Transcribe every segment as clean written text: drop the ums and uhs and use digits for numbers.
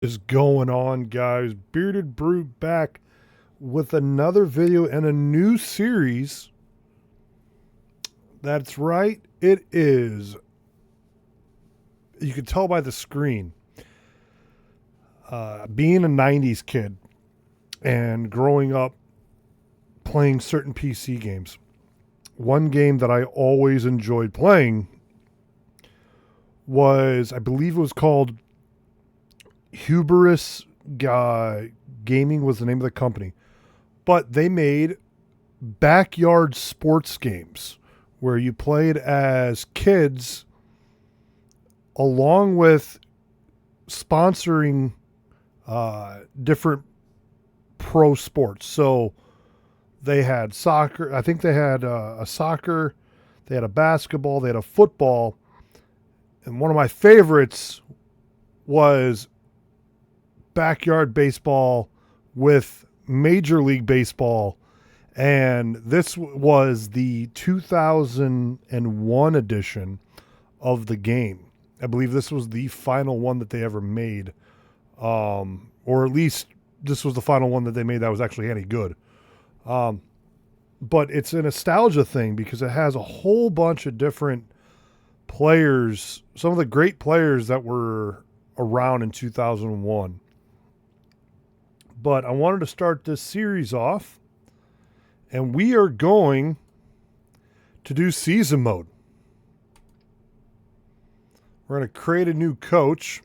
Is going on, guys? Bearded Brute back with another video and a new series. That's right, it is. You can tell by the screen. Being a 90s kid and growing up playing certain PC games, one game that I always enjoyed playing was, I believe it was called Hubris Gaming was the name of the company. But they made backyard sports games where you played as kids along with sponsoring different pro sports. So they had soccer. I think they had a soccer. They had a basketball. They had a football. And one of my favorites was backyard baseball with Major League Baseball. And this was the 2001 edition of the game. I believe this was the final one that they ever made. Or at least this was the final one that they made that was actually any good. But it's a nostalgia thing because it has a whole bunch of different players, some of the great players that were around in 2001. But I wanted to start this series off, and we are going to do season mode. We're going to create a new coach.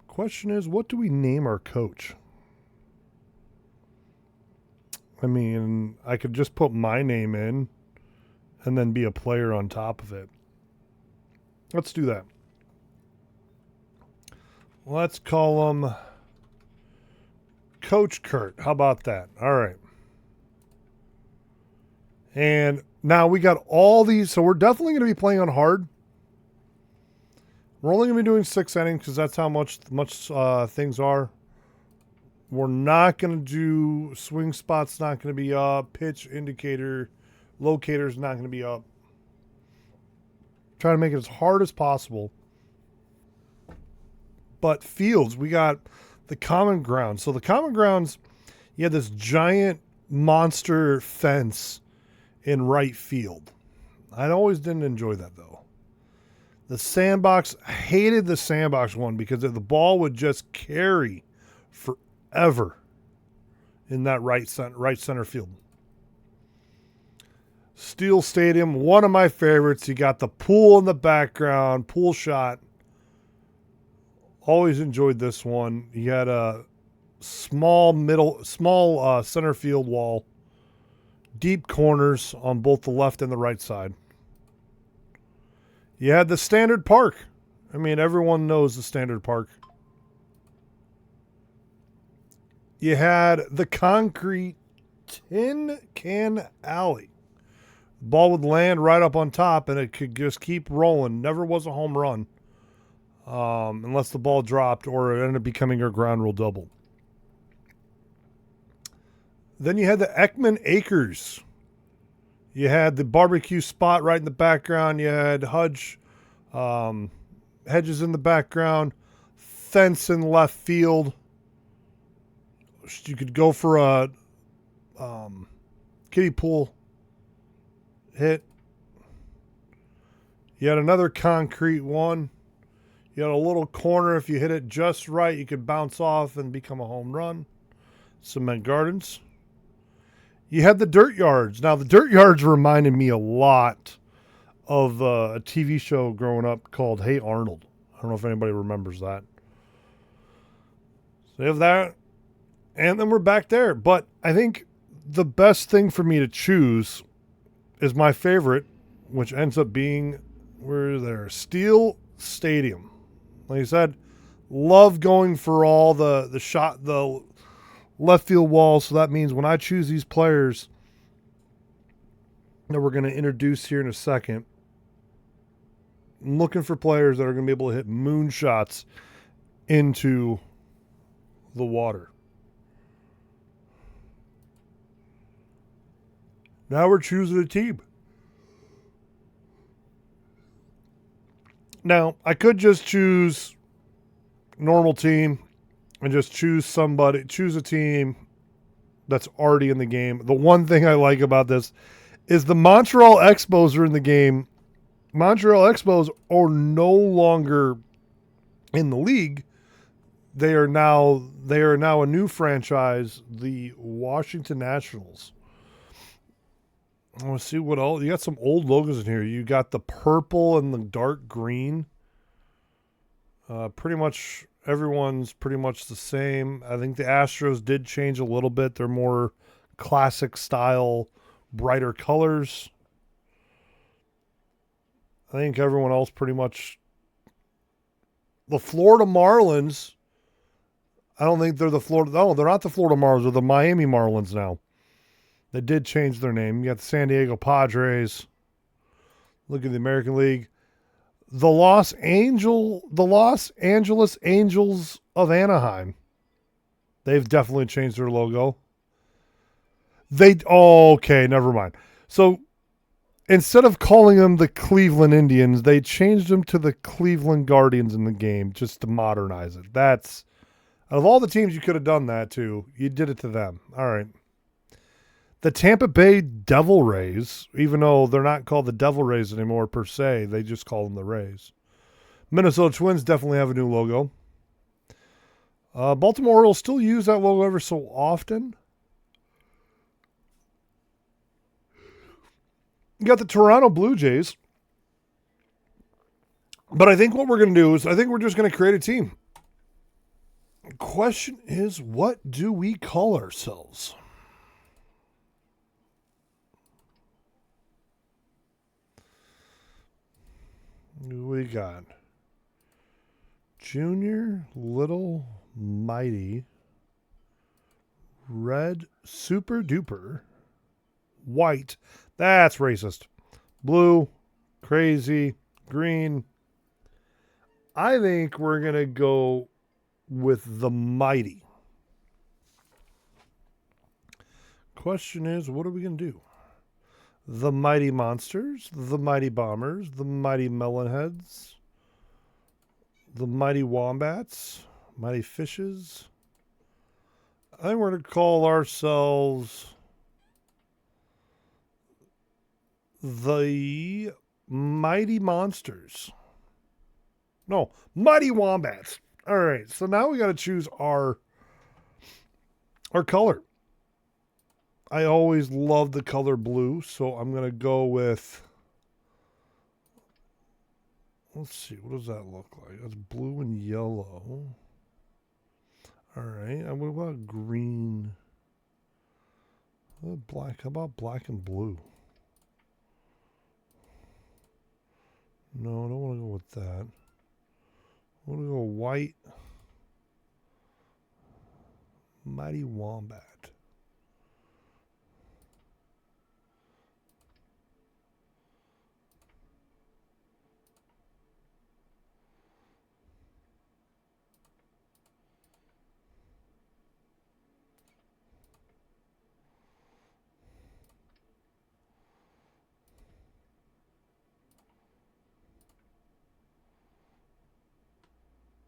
Question is, what do we name our coach? I mean, I could just put my name in and then be a player on top of it. Let's do that. Let's call him Coach Kurt. How about that? All right. And now we got all these. So we're definitely going to be playing on hard. We're only going to be doing 6 innings because that's how much things are. We're not going to do swing spots, not going to be up. Pitch indicator, locator's not going to be up. Try to make it as hard as possible. But fields, we got the common ground. So the common grounds, you had this giant monster fence in right field. I always didn't enjoy that though. The sandbox, I hated the sandbox one because the ball would just carry forever in that right center field. Steel Stadium, one of my favorites. You got the pool in the background, pool shot. Always enjoyed this one. You had a small center field wall, deep corners on both the left and the right side. You had the standard park. I mean, everyone knows the standard park. You had the concrete tin can alley. Ball would land right up on top, and it could just keep rolling. Never was a home run. Unless the ball dropped or it ended up becoming a ground rule double. Then you had the Ekman Acres. You had the barbecue spot right in the background. You had hedges in the background, fence in left field. You could go for a kiddie pool hit. You had another concrete one. You had a little corner. If you hit it just right, you could bounce off and become a home run. Cement gardens. You had the dirt yards. Now, the dirt yards reminded me a lot of a TV show growing up called Hey Arnold. I don't know if anybody remembers that. So you have that. And then we're back there. But I think the best thing for me to choose is my favorite, which ends up being, where is there? Steel Stadium. Like I said, love going for all the left field wall. So that means when I choose these players that we're going to introduce here in a second, I'm looking for players that are going to be able to hit moonshots into the water. Now we're choosing a team. Now, I could just choose normal team and just choose a team that's already in the game. The one thing I like about this is the Montreal Expos are in the game. Montreal Expos are no longer in the league. They are now a new franchise, the Washington Nationals. I want to see what else. You got some old logos in here. You got the purple and the dark green. Pretty much everyone's pretty much the same. I think the Astros did change a little bit. They're more classic style, brighter colors. I think everyone else pretty much. The Florida Marlins, I don't think they're the Florida. No, they're not the Florida Marlins. They're the Miami Marlins now. They did change their name. You got the San Diego Padres. Look at the American League. The Los Angeles Angels of Anaheim. They've definitely changed their logo. Okay, never mind. So instead of calling them the Cleveland Indians, they changed them to the Cleveland Guardians in the game just to modernize it. That's, out of all the teams you could have done that to, you did it to them. All right. The Tampa Bay Devil Rays, even though they're not called the Devil Rays anymore per se, they just call them the Rays. Minnesota Twins definitely have a new logo. Baltimore Orioles still use that logo ever so often. You got the Toronto Blue Jays. But I think what we're going to do is I think we're just going to create a team. The question is, what do we call ourselves? We got Junior, Little, Mighty, Red, Super Duper, White. That's racist. Blue, Crazy, Green. I think we're going to go with the Mighty. Question is, what are we going to do? The Mighty Monsters, the Mighty Bombers, the Mighty Melonheads, the Mighty Wombats, Mighty Fishes. I think we're going to call ourselves the Mighty Monsters. No, Mighty Wombats. All right, so now we got to choose our color. I always love the color blue, so I'm going to go with, let's see, what does that look like? That's blue and yellow. All right, and what about green? Black, how about black and blue? No, I don't want to go with that. I want to go white. Mighty Wombat.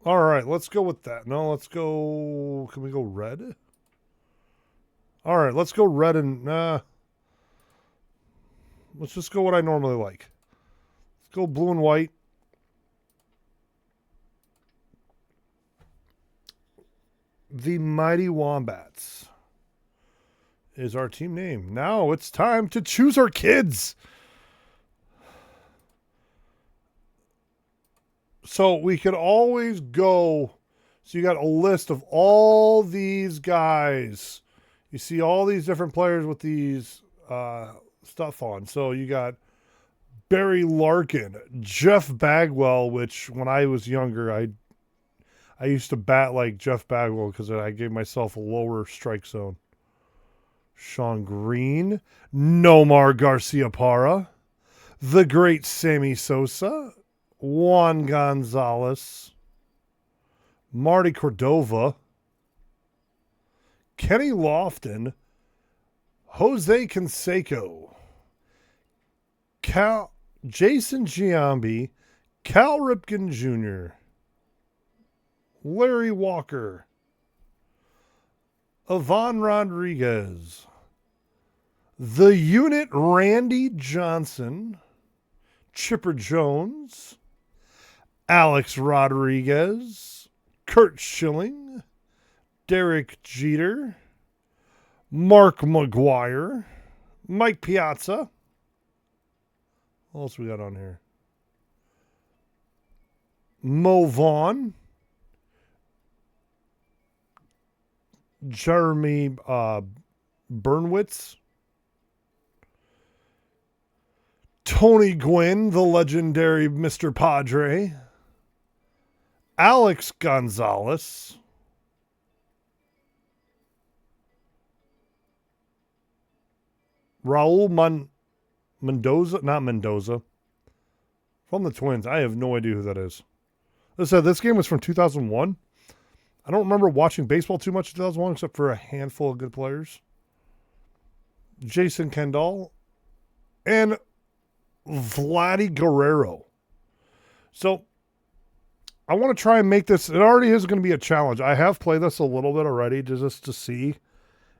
All right, let's go with that. No, let's go. Can we go red? All right, let's go red and let's just go what I normally like. Let's go blue and white. The Mighty Wombats is our team name. Now it's time to choose our kids. So we could always go. So you got a list of all these guys. You see all these different players with these stuff on. So you got Barry Larkin, Jeff Bagwell, which when I was younger, I used to bat like Jeff Bagwell because I gave myself a lower strike zone. Sean Green, Nomar Garciaparra, the great Sammy Sosa, Juan Gonzalez, Marty Cordova, Kenny Lofton, Jose Canseco, Jason Giambi, Cal Ripken Jr., Larry Walker. Ivan Rodriguez. The Unit, Randy Johnson. Chipper Jones. Alex Rodriguez. Kurt Schilling. Derek Jeter. Mark McGuire. Mike Piazza. What else we got on here? Mo Vaughn. Jeremy Burnwitz. Tony Gwynn, the legendary Mr. Padre. Alex Gonzalez. Raul Mendoza, not Mendoza. From the Twins. I have no idea who that is. As I said, this game was from 2001. I don't remember watching baseball too much in 2001 except for a handful of good players. Jason Kendall and Vladdy Guerrero. So I want to try and make this. It already is going to be a challenge. I have played this a little bit already just to see.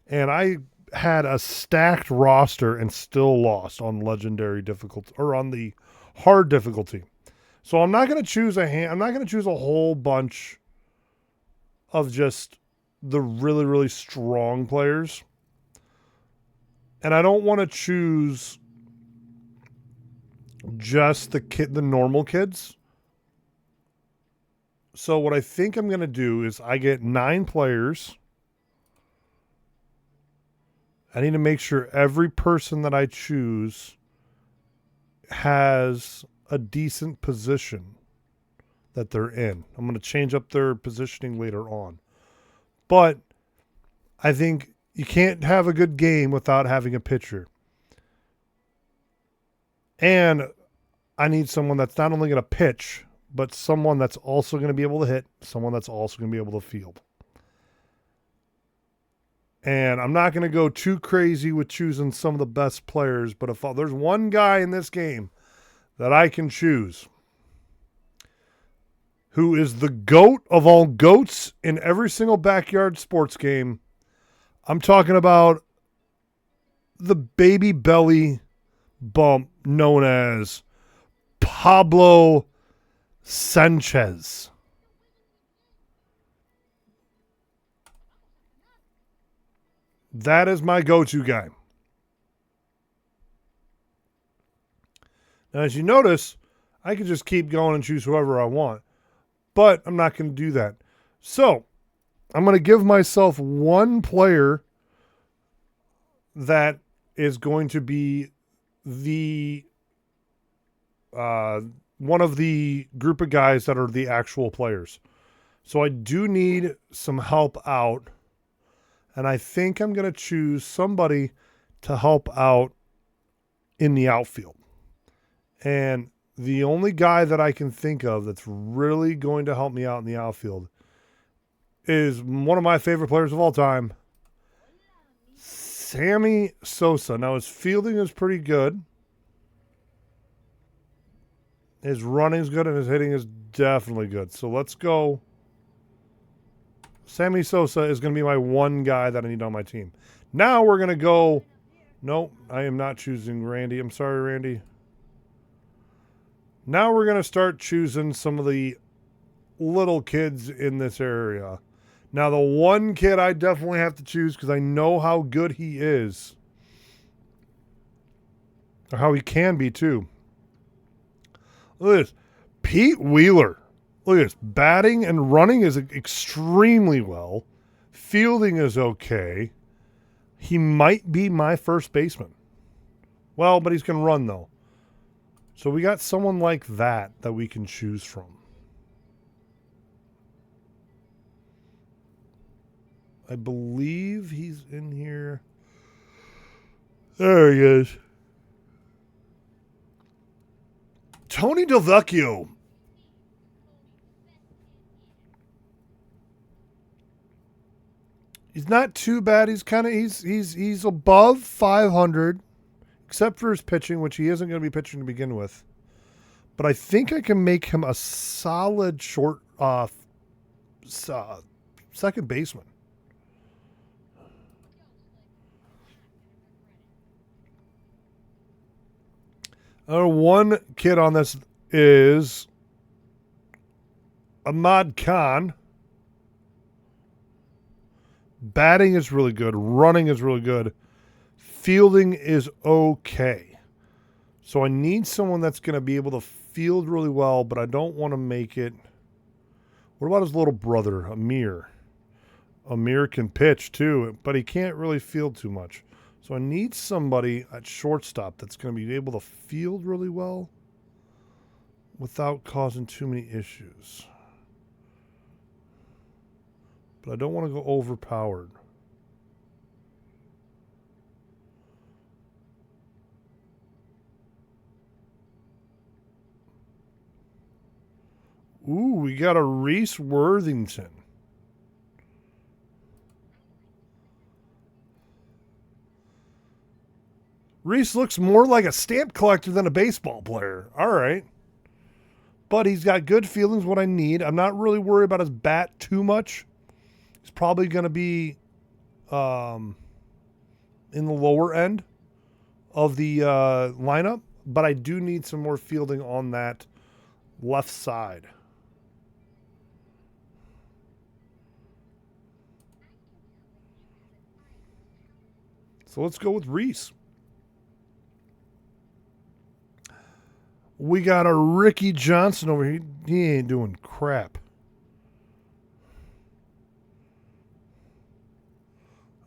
And I had a stacked roster and still lost on legendary difficulty or on the hard difficulty. So I'm not going to choose I'm not going to choose a whole bunch of just the really, really strong players. And I don't want to choose just the normal kids. So what I think I'm going to do is I get 9 players. I need to make sure every person that I choose has a decent position that they're in. I'm going to change up their positioning later on. But I think you can't have a good game without having a pitcher. And I need someone that's not only going to pitch, but someone that's also going to be able to hit, someone that's also going to be able to field. And I'm not going to go too crazy with choosing some of the best players, but if there's one guy in this game that I can choose who is the GOAT of all GOATs in every single backyard sports game, I'm talking about the baby belly bump known as Pablo Sanchez. That is my go-to guy. Now, as you notice, I can just keep going and choose whoever I want. But I'm not going to do that. So, I'm going to give myself one player that is going to be the one of the group of guys that are the actual players. So I do need some help out. And I think I'm going to choose somebody to help out in the outfield. And the only guy that I can think of that's really going to help me out in the outfield is one of my favorite players of all time, Sammy Sosa. Now, his fielding is pretty good. His running is good, and his hitting is definitely good. So let's go. Sammy Sosa is going to be my one guy that I need on my team. Now we're going to go. Nope, I am not choosing Randy. I'm sorry, Randy. Now we're going to start choosing some of the little kids in this area. Now, the one kid I definitely have to choose because I know how good he is. Or how he can be, too. Look at this. Pete Wheeler. Look at this. Batting and running is extremely well. Fielding is okay. He might be my first baseman. Well, but he's going to run, though. So we got someone like that we can choose from. I believe he's in here. There he is. Tony DeVecchio. He's not too bad. He's kind of he's above 500, except for his pitching, which he isn't going to be pitching to begin with. But I think I can make him a solid second baseman. One kid on this is Ahmad Khan. Batting is really good. Running is really good. Fielding is okay. So I need someone that's going to be able to field really well, but I don't want to make it. What about his little brother, Amir? Amir can pitch too, but he can't really field too much. So I need somebody at shortstop that's going to be able to field really well without causing too many issues. But I don't want to go overpowered. Ooh, we got a Reese Worthington. Reese looks more like a stamp collector than a baseball player. All right. But he's got good feelings, what I need. I'm not really worried about his bat too much. He's probably going to be in the lower end of the lineup. But I do need some more fielding on that left side. So let's go with Reese. We got a Ricky Johnson over here. He ain't doing crap.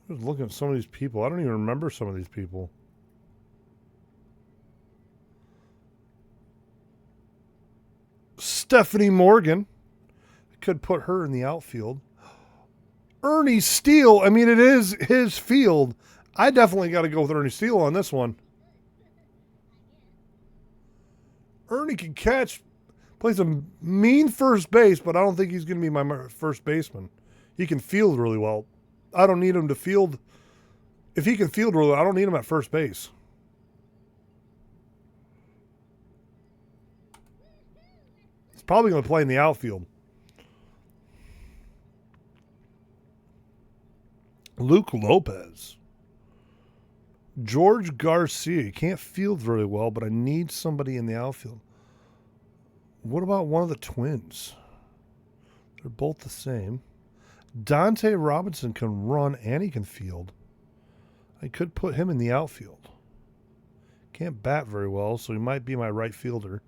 I was looking at some of these people. I don't even remember some of these people. Stephanie Morgan. I could put her in the outfield. Ernie Steele. I mean, it is his field. I definitely got to go with Ernie Steele on this one. Ernie can catch, plays a mean first base, but I don't think he's going to be my first baseman. He can field really well. I don't need him to field. If he can field really well, I don't need him at first base. He's probably going to play in the outfield. Luke Lopez. George Garcia. He can't field very well, but I need somebody in the outfield. What about one of the twins? They're both the same. Dante Robinson can run and he can field. I could put him in the outfield. Can't bat very well, so he might be my right fielder.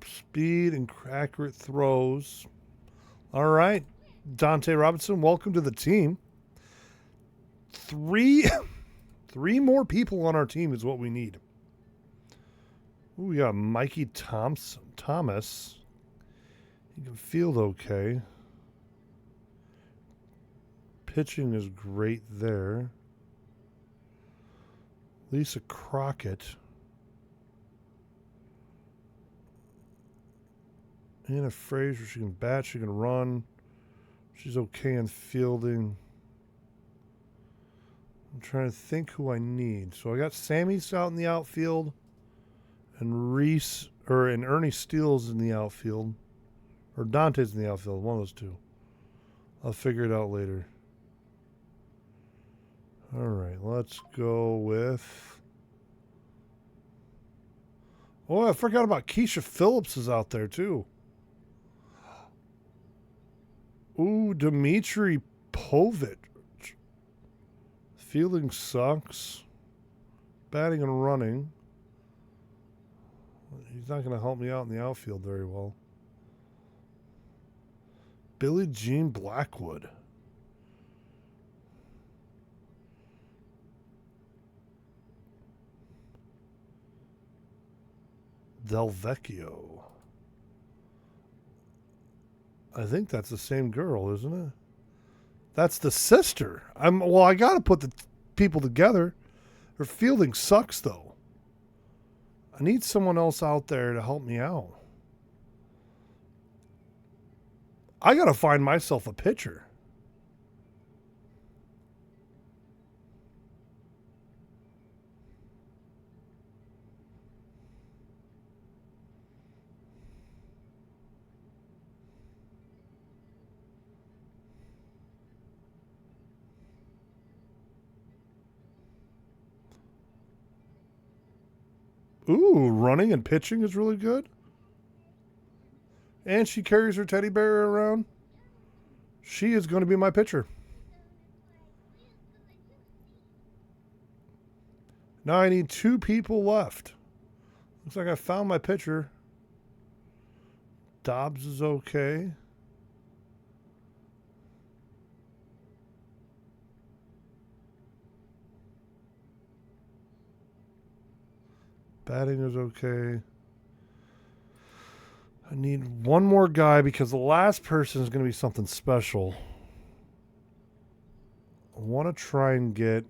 Speed and accurate throws. All right, Dante Robinson, welcome to the team. Three more people on our team is what we need. Ooh, we got Mikey Thomas. He can field okay. Pitching is great there. Lisa Crockett. Anna Fraser, she can bat, she can run. She's okay in fielding. I'm trying to think who I need. So I got Sammy's out in the outfield, and Ernie Steele's in the outfield, or Dante's in the outfield. One of those two. I'll figure it out later. All right, let's go with. Oh, I forgot about Keisha Phillips is out there too. Ooh, Dmitry Povich. Fielding sucks. Batting and running. He's not going to help me out in the outfield very well. Billie Jean Blackwood. Del Vecchio. I think that's the same girl, isn't it? That's the sister. I got to put the people together. Her fielding sucks, though. I need someone else out there to help me out. I got to find myself a pitcher. Ooh, running and pitching is really good. And she carries her teddy bear around. She is going to be my pitcher. Now I need 2 people left. Looks like I found my pitcher. Dobbs is okay. Batting is okay. I need one more guy because the last person is going to be something special. I want to try and get...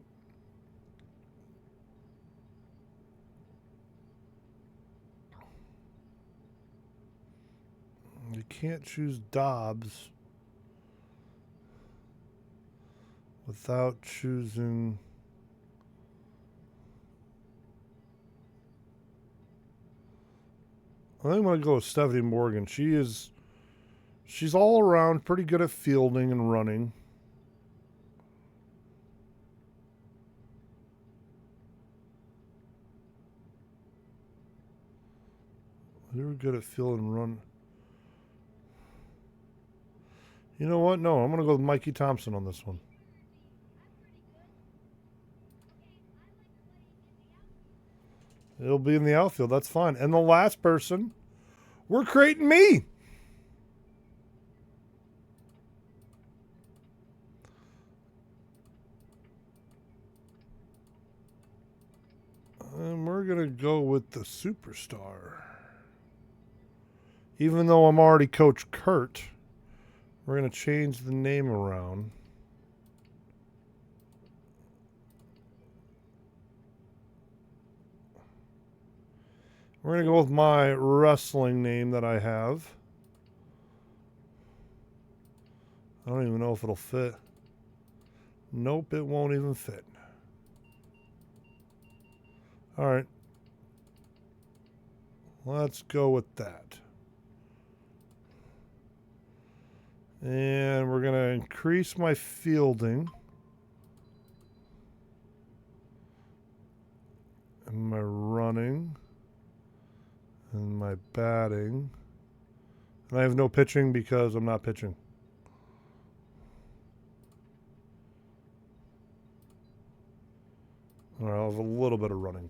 You can't choose Dobbs without choosing... I think I'm going to go with Stephanie Morgan. She's all around pretty good at fielding and running. They were good at fielding and run. You know what? No, I'm going to go with Mikey Thompson on this one. It'll be in the outfield. That's fine. And the last person, we're creating me. And we're going to go with the superstar. Even though I'm already Coach Kurt, we're going to change the name around. We're going to go with my wrestling name that I have. I don't even know if it'll fit. Nope, it won't even fit. All right. Let's go with that. And we're going to increase my fielding. And my running. And my batting. And I have no pitching because I'm not pitching. All right, I'll have a little bit of running.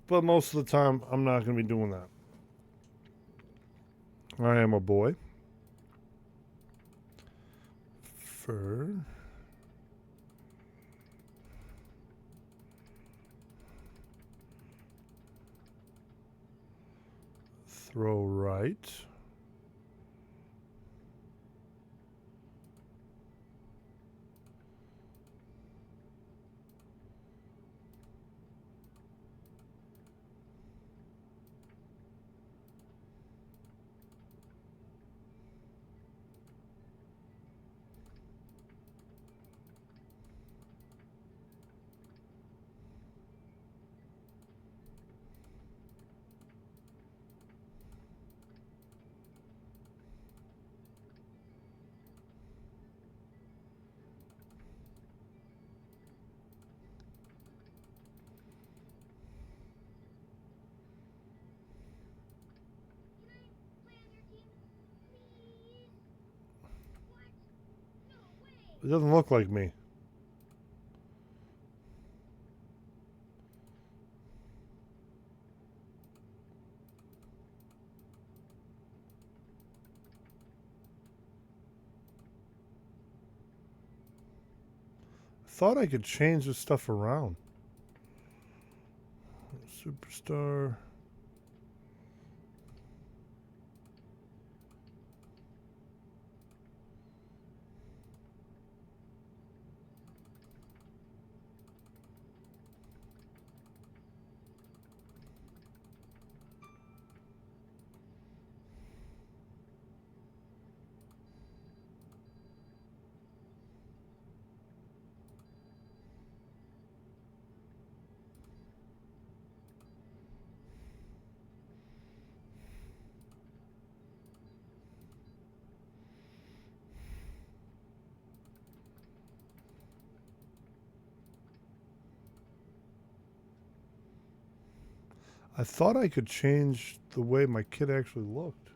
But most of the time, I'm not going to be doing that. I am a boy. Fur. Throw right. It doesn't look like me. I thought I could change this stuff around. Superstar. I thought I could change the way my kid actually looked.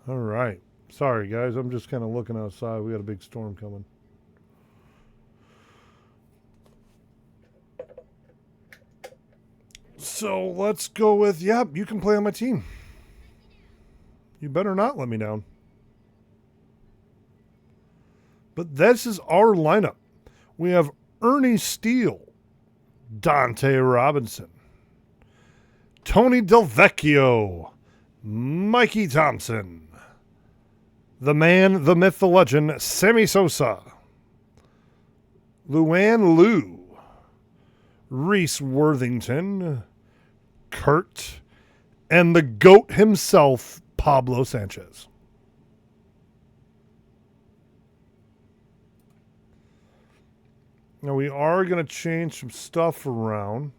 All right. Sorry, guys. I'm just kind of looking outside. We got a big storm coming. So let's go with, yep, you can play on my team. You better not let me down. But this is our lineup. We have Ernie Steele, Dante Robinson, Tony Delvecchio, Mikey Thompson, the man, the myth, the legend, Sammy Sosa, Luann Liu, Reese Worthington, Kurt, and the GOAT himself, Pablo Sanchez. Now we are going to change some stuff around.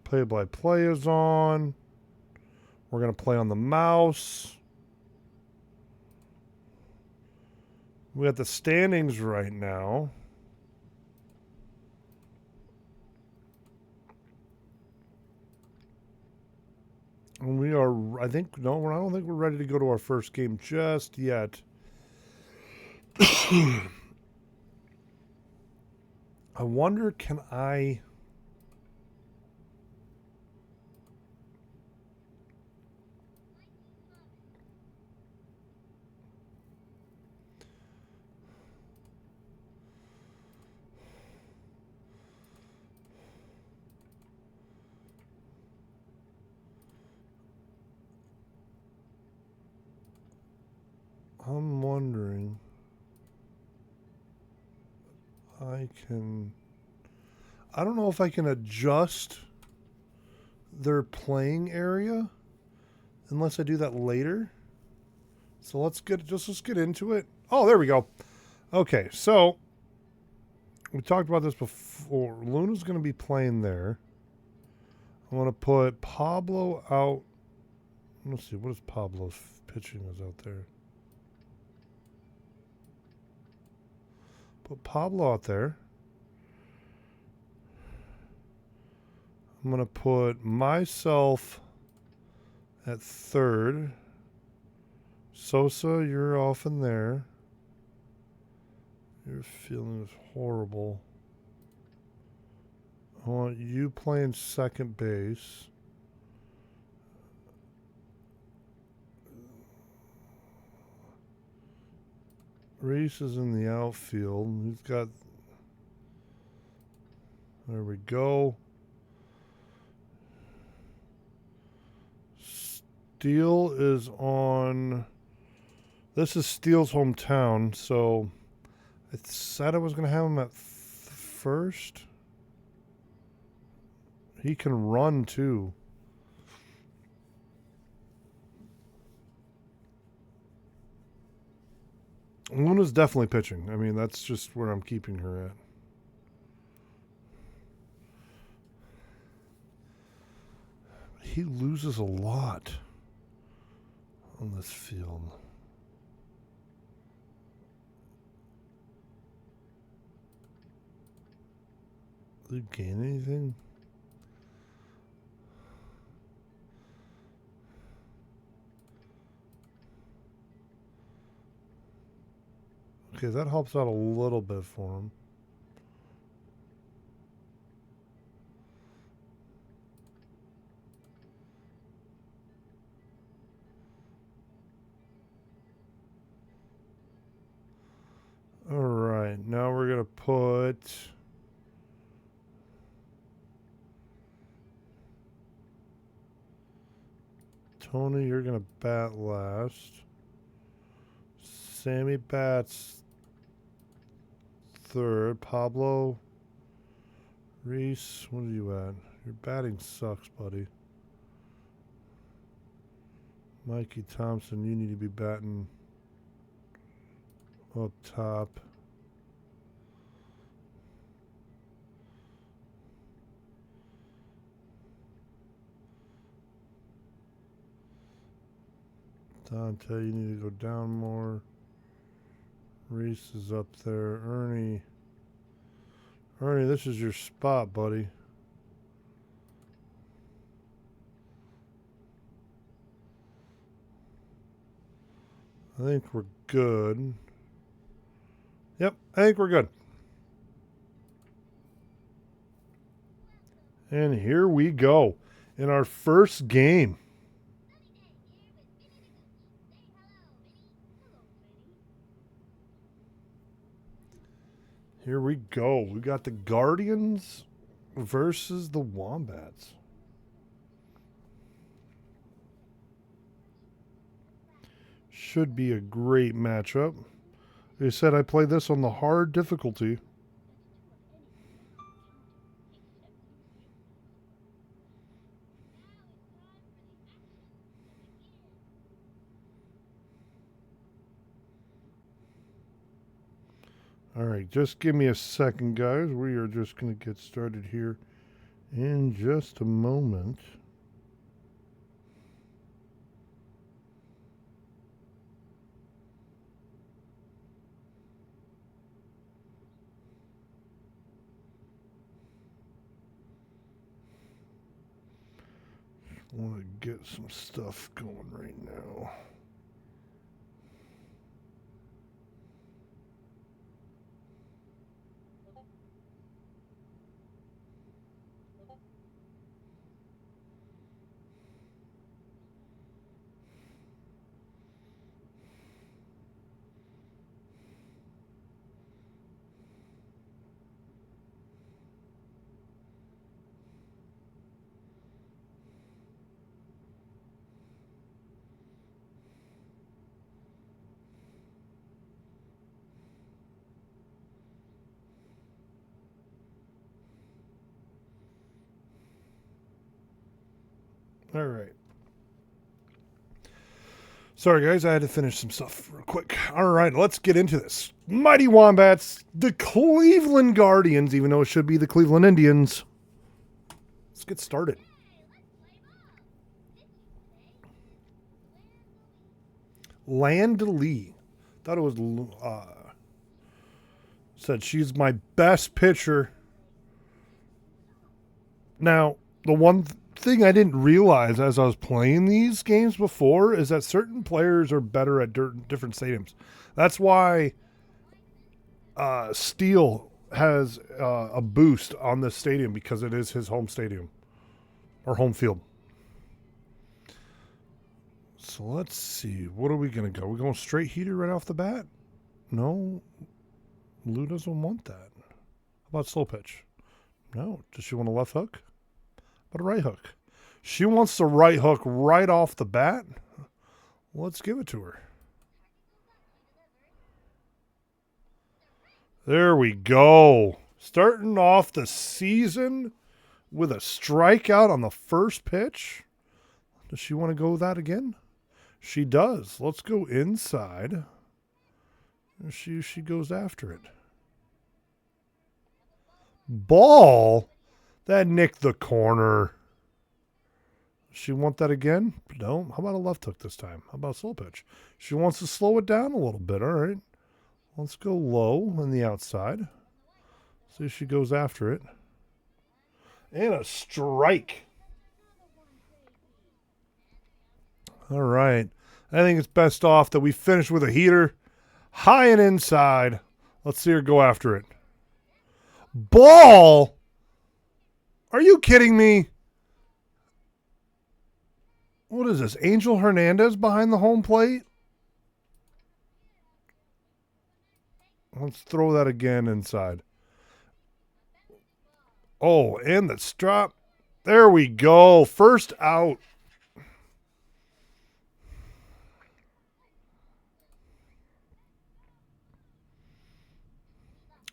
Play-by-play is on. We're going to play on the mouse. We got the standings right now. And we are, I don't think we're ready to go to our first game just yet. I wonder, can I... I'm wondering, I don't know if I can adjust their playing area unless I do that later. So let's get into it. Oh, there we go. Okay, so we talked about this before. Luna's going to be playing there. I want to put Pablo out. Let's see, what is Pablo's pitching is out there? Put Pablo out there. I'm going to put myself at third. Sosa, you're off in there. Your feeling is horrible. I want you playing second base. Reese is in the outfield. He's got... There we go. Steele is on... This is Steele's hometown, so... I said I was going to have him at first. He can run, too. Luna's definitely pitching. I mean, that's just where I'm keeping her at. He loses a lot on this field. Did he gain anything? Okay, that helps out a little bit for him. All right, now we're going to put... Tony, you're going to bat last. Sammy bats third. Pablo. Reese, what are you at? Your batting sucks, buddy. Mikey Thompson, you need to be batting up top. Dante, you need to go down more. Reese is up there. Ernie, this is your spot, buddy. I think we're good. Yep, I think we're good. And here we go in our first game. Here we go. We got the Guardians versus the Wombats. Should be a great matchup. They said I played this on the hard difficulty. All right, just give me a second, guys. We are just going to get started here in just a moment. Want to get some stuff going right now. All right. Sorry, guys, I had to finish some stuff real quick. All right, let's get into this. Mighty Wombats, the Cleveland Guardians, even though it should be the Cleveland Indians. Let's get started. Land Lee. Thought it was, said she's my best pitcher. Now, the one thing I didn't realize as I was playing these games before is that certain players are better at different stadiums. That's why Steele has a boost on this stadium because it is his home stadium or home field. So let's see. What are we going to go? We're going straight heater right off the bat? No. Lou doesn't want that. How about slow pitch? No. Does she want a left hook? But a right hook. She wants the right hook right off the bat. Let's give it to her. There we go. Starting off the season with a strikeout on the first pitch. Does she want to go with that again? She does. Let's go inside. She goes after it. Ball? That nicked the corner. She want that again? No. How about a left hook this time? How about a slow pitch? She wants to slow it down a little bit. All right. Let's go low on the outside. See if she goes after it. And a strike. All right. I think it's best off that we finish with a heater. High and inside. Let's see her go after it. Ball? Are you kidding me? What is this? Angel Hernandez behind the home plate? Let's throw that again inside. Oh, and the strop. There we go. First out.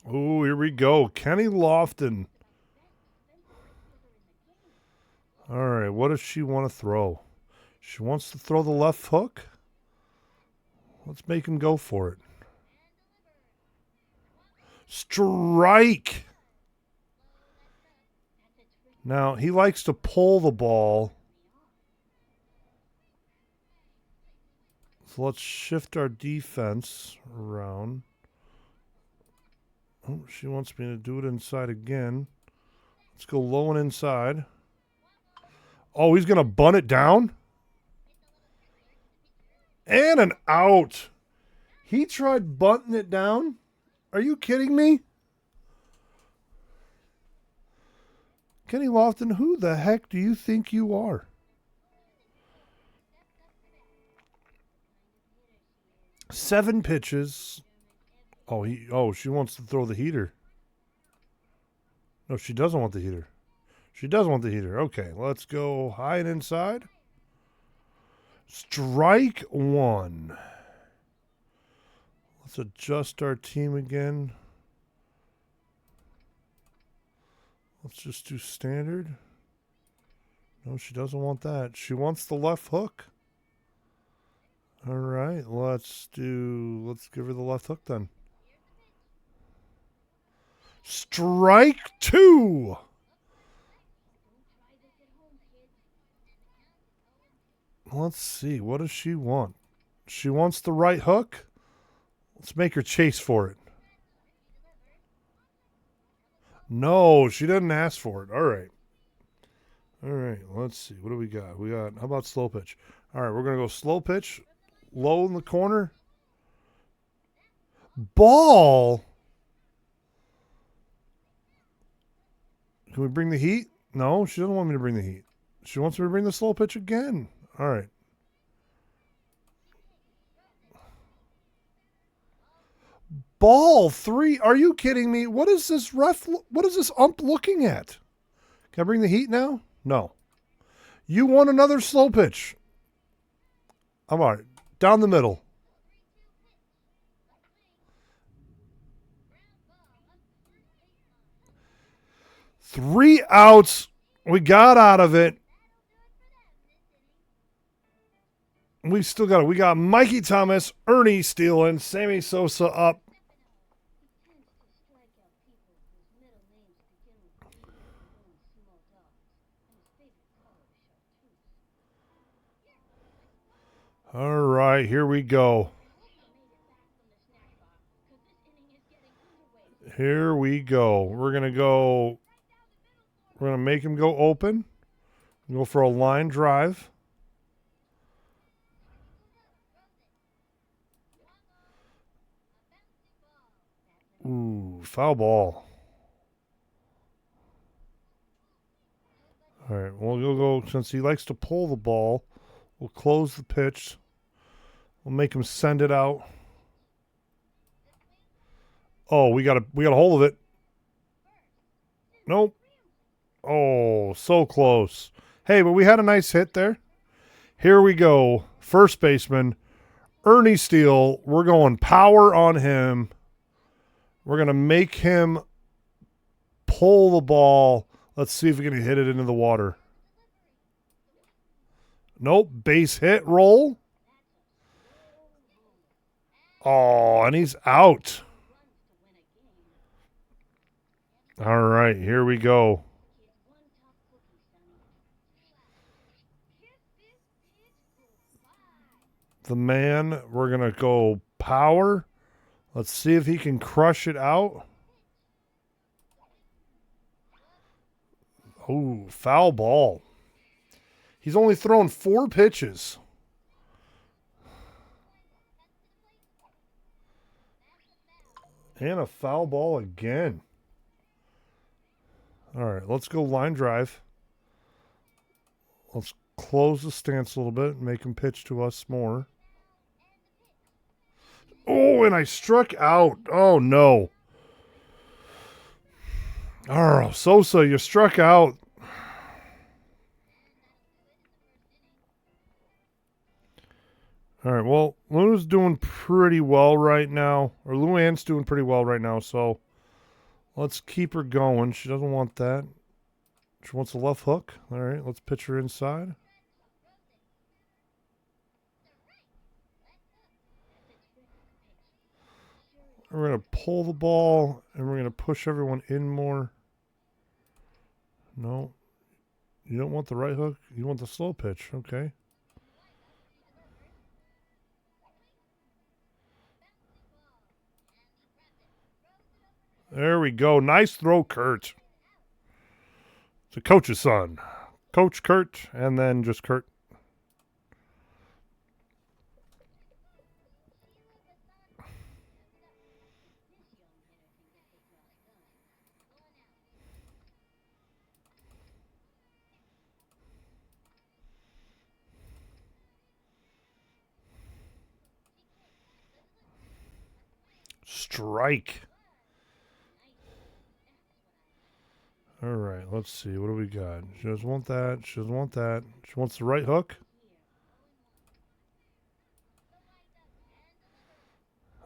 Oh, here we go. Kenny Lofton. All right, what does she want to throw? She wants to throw the left hook. Let's make him go for it. Strike. Now, he likes to pull the ball. So let's shift our defense around. Oh, she wants me to do it inside again. Let's go low and inside. Oh, he's going to bunt it down? And an out. He tried bunting it down? Are you kidding me? Kenny Lofton, who the heck do you think you are? Seven pitches. Oh, she wants to throw the heater. No, she doesn't want the heater. She does want the heater. Okay, let's go high and inside. Strike one. Let's adjust our team again. Let's just do standard. No, she doesn't want that. She wants the left hook. All right, let's give her the left hook then. Strike two. Let's see. What does she want? She wants the right hook. Let's make her chase for it. No, she didn't ask for it. All right. All right. Let's see. What do we got? How about slow pitch? All right. We're going to go slow pitch. Low in the corner. Ball. Can we bring the heat? No, she doesn't want me to bring the heat. She wants me to bring the slow pitch again. All right. Ball three. Are you kidding me? What is this ref? What is this ump looking at? Can I bring the heat now? No. You want another slow pitch. I'm all right. Down the middle. Three outs. We got out of it. We still got it. We got Mikey Thomas, Ernie Steele, Sammy Sosa up. All right, here we go. Here we go. We're going to make him go open. Go for a line drive. Ooh, foul ball. All right, well, we'll go, since he likes to pull the ball, we'll close the pitch. We'll make him send it out. Oh, we got a hold of it. Nope. Oh, so close. Hey, but we had a nice hit there. Here we go. First baseman, Ernie Steele. We're going power on him. We're going to make him pull the ball. Let's see if we can hit it into the water. Nope. Base hit. Roll. Oh, and he's out. All right, here we go. The man, we're going to go power. Let's see if he can crush it out. Oh, foul ball. He's only thrown 4 pitches. And a foul ball again. All right, let's go line drive. Let's close the stance a little bit and make him pitch to us more. Oh, and I struck out. Oh, no. Oh, Sosa, you struck out. All right, well, Luna's doing pretty well right now. Or Luann's doing pretty well right now, so let's keep her going. She doesn't want that. She wants a left hook. All right, let's pitch her inside. We're going to pull the ball, and we're going to push everyone in more. No. You don't want the right hook. You want the slow pitch. Okay. There we go. Nice throw, Kurt. It's a coach's son. Coach Kurt, and then just Kurt. Strike. All right, let's see. What do we got? She doesn't want that. She doesn't want that. She wants the right hook.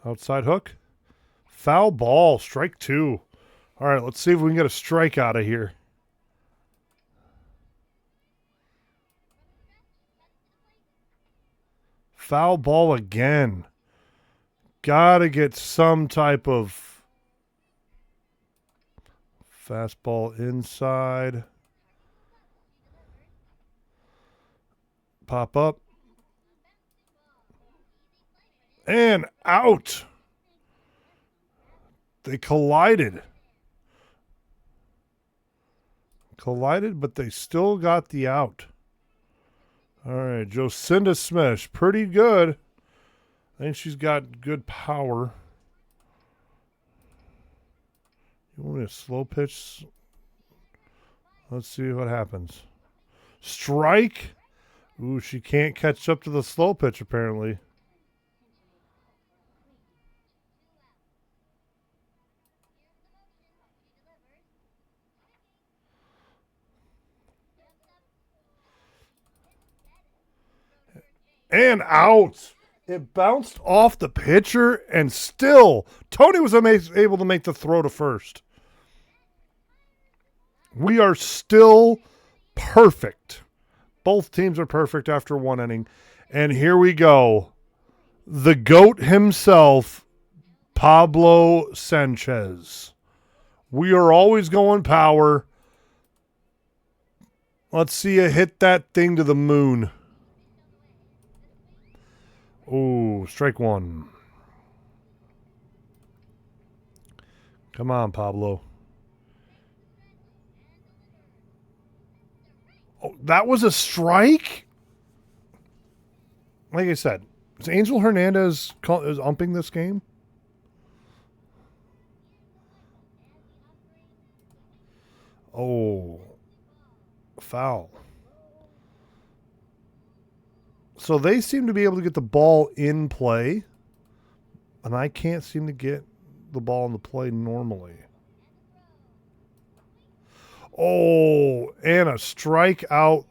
Outside hook. Foul ball. Strike 2. All right, let's see if we can get a strike out of here. Foul ball again. Gotta get some type of fastball inside. Pop up. And out. They collided. But they still got the out. All right, Jocinda Smith. Pretty good. I think she's got good power. You want me to slow pitch? Let's see what happens. Strike. Ooh, she can't catch up to the slow pitch apparently. And out. It bounced off the pitcher, and still Tony was able to make the throw to first. We are still perfect. Both teams are perfect after one inning. And here we go. The GOAT himself, Pablo Sanchez. We are always going power. Let's see you hit that thing to the moon. Oh, strike 1. Come on, Pablo. Oh, that was a strike? Like I said, is Angel Hernandez is umping this game? Oh, foul. So they seem to be able to get the ball in play, and I can't seem to get the ball in the play normally. Oh, and a strikeout.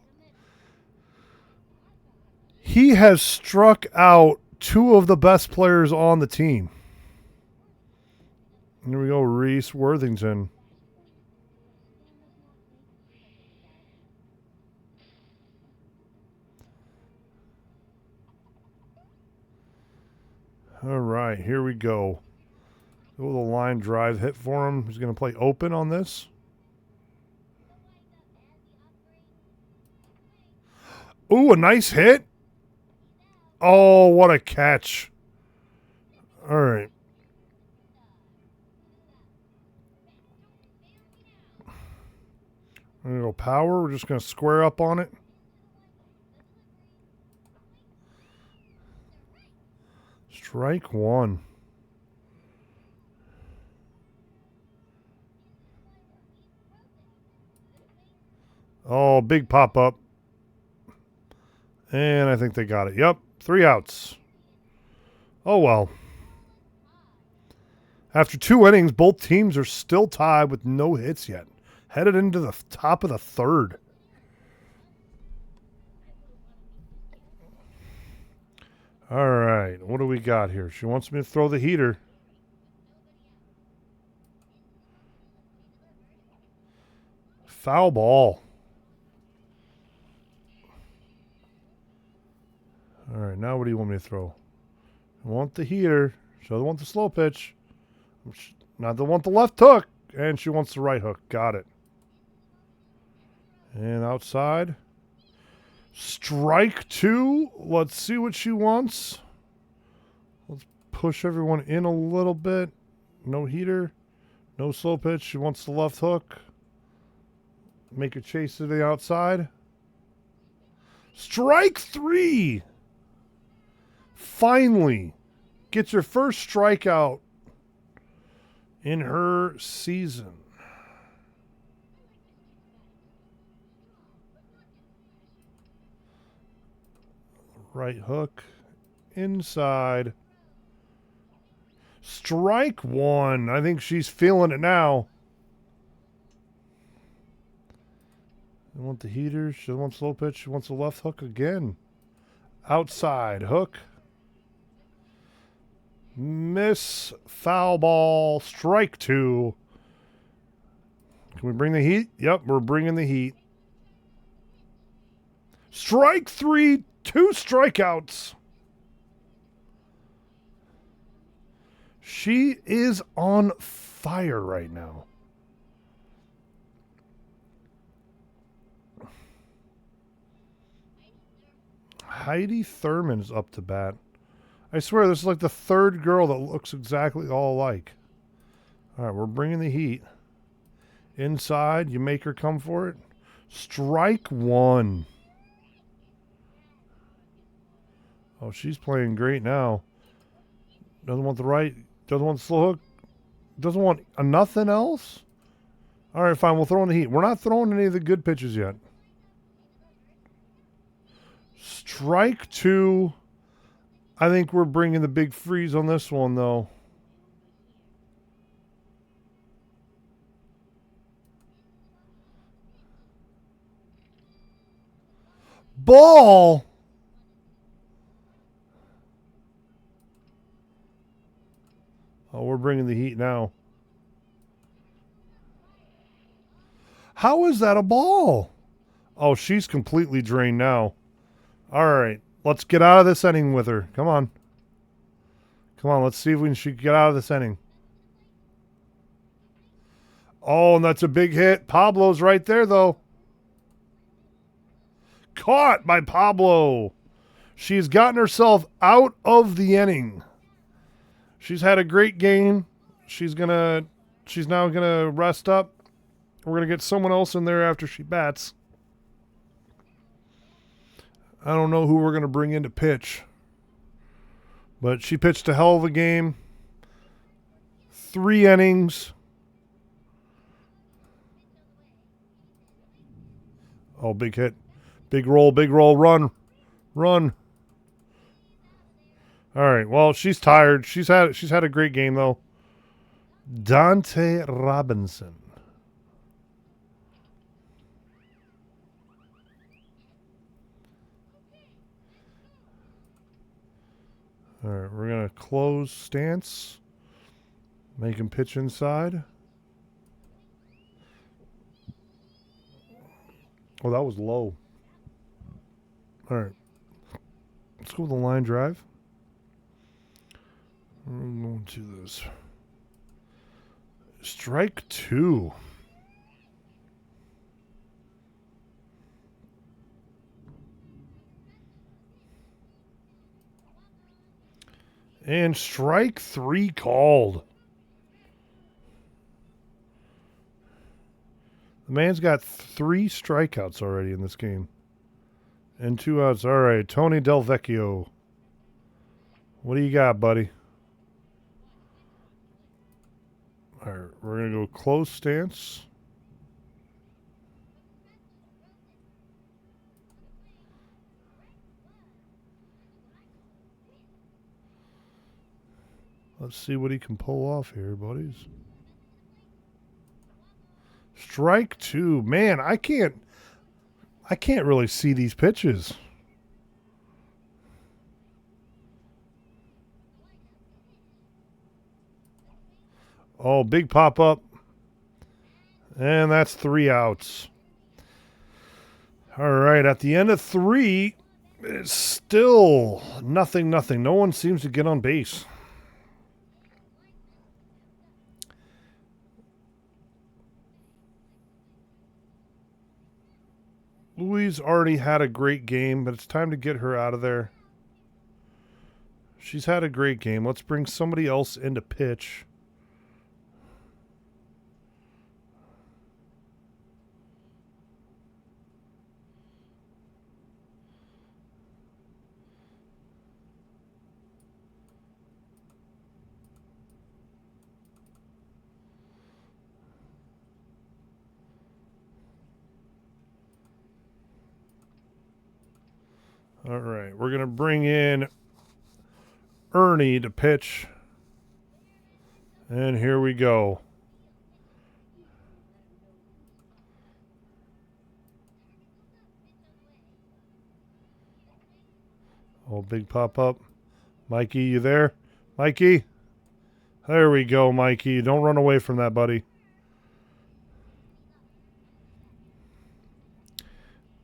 He has struck out 2 of the best players on the team. Here we go, Reese Worthington. All right, here we go. Go with a line drive hit for him. He's going to play open on this. Ooh, a nice hit. Oh, what a catch. All right. We're going to go power. We're just going to square up on it. Strike 1. Oh, big pop up. And I think they got it. Yep, 3 outs. Oh, well. After 2 innings, both teams are still tied with no hits yet. Headed into the top of the 3rd. All right, what do we got here? She wants me to throw the heater. Foul ball. All right, now what do you want me to throw? I want the heater. She doesn't want the slow pitch. Not the want the left hook. And she wants the right hook. Got it. And outside. Strike 2. Let's see what she wants. Let's push everyone in a little bit. No heater. No slow pitch. She wants the left hook. Make a chase to the outside. Strike 3. Finally gets her first strikeout in her season. Right hook. Inside. Strike 1. I think she's feeling it now. I want the heater. She wants slow pitch. She wants a left hook again. Outside hook. Miss, foul ball. Strike 2. Can we bring the heat? Yep, we're bringing the heat. Strike 3. 2 strikeouts. She is on fire right now. Heidi Thurman's up to bat. I swear, this is like the third girl that looks exactly all alike. All right, we're bringing the heat. Inside, you make her come for it. Strike 1. Oh, she's playing great now. Doesn't want the right. Doesn't want the slow hook. Doesn't want nothing else. All right, fine. We'll throw in the heat. We're not throwing any of the good pitches yet. Strike 2. I think we're bringing the big freeze on this one, though. Ball. Oh, we're bringing the heat now. How is that a ball? Oh, she's completely drained now. All right, let's get out of this inning with her. Come on. Come on, let's see if she can get out of this inning. Oh, and that's a big hit. Pablo's right there, though. Caught by Pablo. She's gotten herself out of the inning. She's had a great game. She's now gonna rest up. We're gonna get someone else in there after she bats. I don't know who we're gonna bring in to pitch. But she pitched a hell of a game. 3 innings. Oh, big hit. Big roll, run. Run. All right, well, she's tired. She's had a great game, though. Dante Robinson. All right, we're going to close stance. Make him pitch inside. Oh, that was low. All right. Let's go with the line drive. We're going to this. Strike 2. And strike 3 called. The man's got 3 strikeouts already in this game. And 2 outs. All right, Tony Del Vecchio. What do you got, buddy? All right, we're going to go close stance. Let's see what he can pull off here, buddies. Strike 2. Man, I can't really see these pitches. Oh, big pop up. And that's 3 outs. All right, at the end of 3, it's still nothing. No one seems to get on base. Louise already had a great game, but it's time to get her out of there. She's had a great game. Let's bring somebody else in to pitch. All right, we're going to bring in Ernie to pitch. And here we go. Oh, big pop-up. Mikey, you there? Mikey? There we go, Mikey. Don't run away from that, buddy.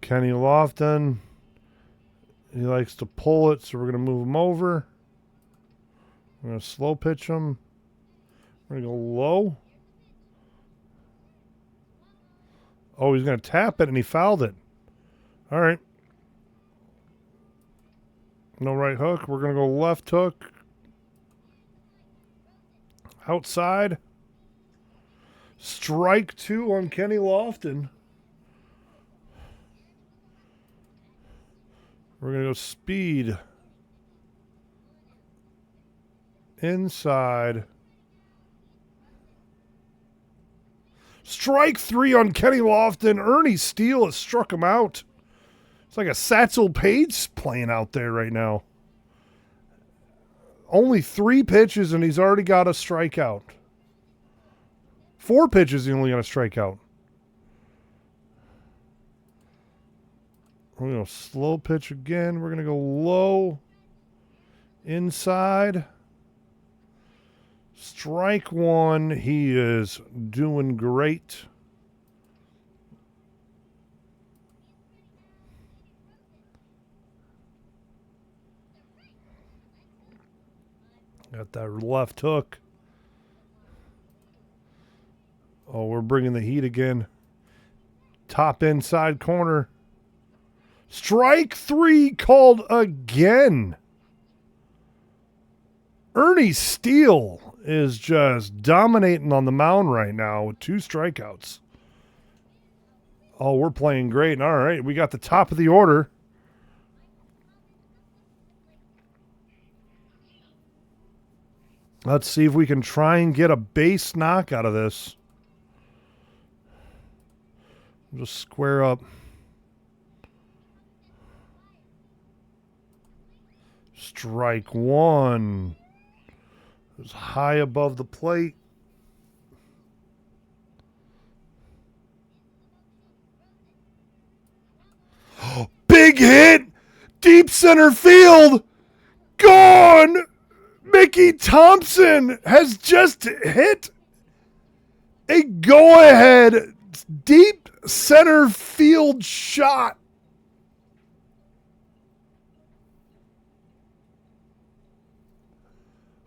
Kenny Lofton. He likes to pull it, so we're going to move him over. We're going to slow pitch him. We're going to go low. Oh, he's going to tap it, and he fouled it. All right. No right hook. We're going to go left hook. Outside. Strike 2 on Kenny Lofton. We're going to go speed. Inside. Strike 3 on Kenny Lofton. Ernie Steele has struck him out. It's like a Satchel Paige playing out there right now. Only 3 pitches and he's already got a strikeout. 4 pitches, he only got a strikeout. We're going to slow pitch again. We're going to go low. Inside. Strike 1. He is doing great. Got that left hook. Oh, we're bringing the heat again. Top inside corner. Strike 3 called again. Ernie Steele is just dominating on the mound right now with 2 strikeouts. Oh, we're playing great. All right, we got the top of the order. Let's see if we can try and get a base knock out of this. Just square up. Strike 1. It was high above the plate. Big hit! Deep center field! Gone! Mickey Thompson has just hit a go-ahead deep center field shot.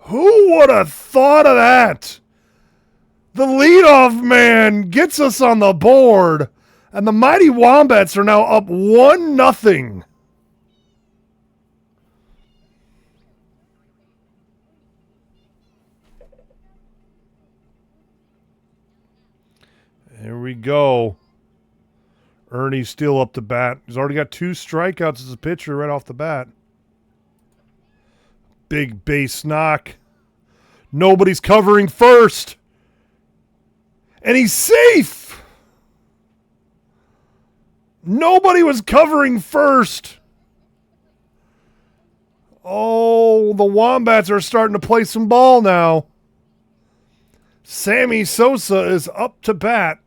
Who would have thought of that? The leadoff man gets us on the board, and the Mighty Wombats are now up 1-0. Here we go. Ernie's still up to bat. He's already got 2 strikeouts as a pitcher right off the bat. Big base knock. Nobody's covering first. And he's safe. Nobody was covering first. Oh, the Wombats are starting to play some ball now. Sammy Sosa is up to bat.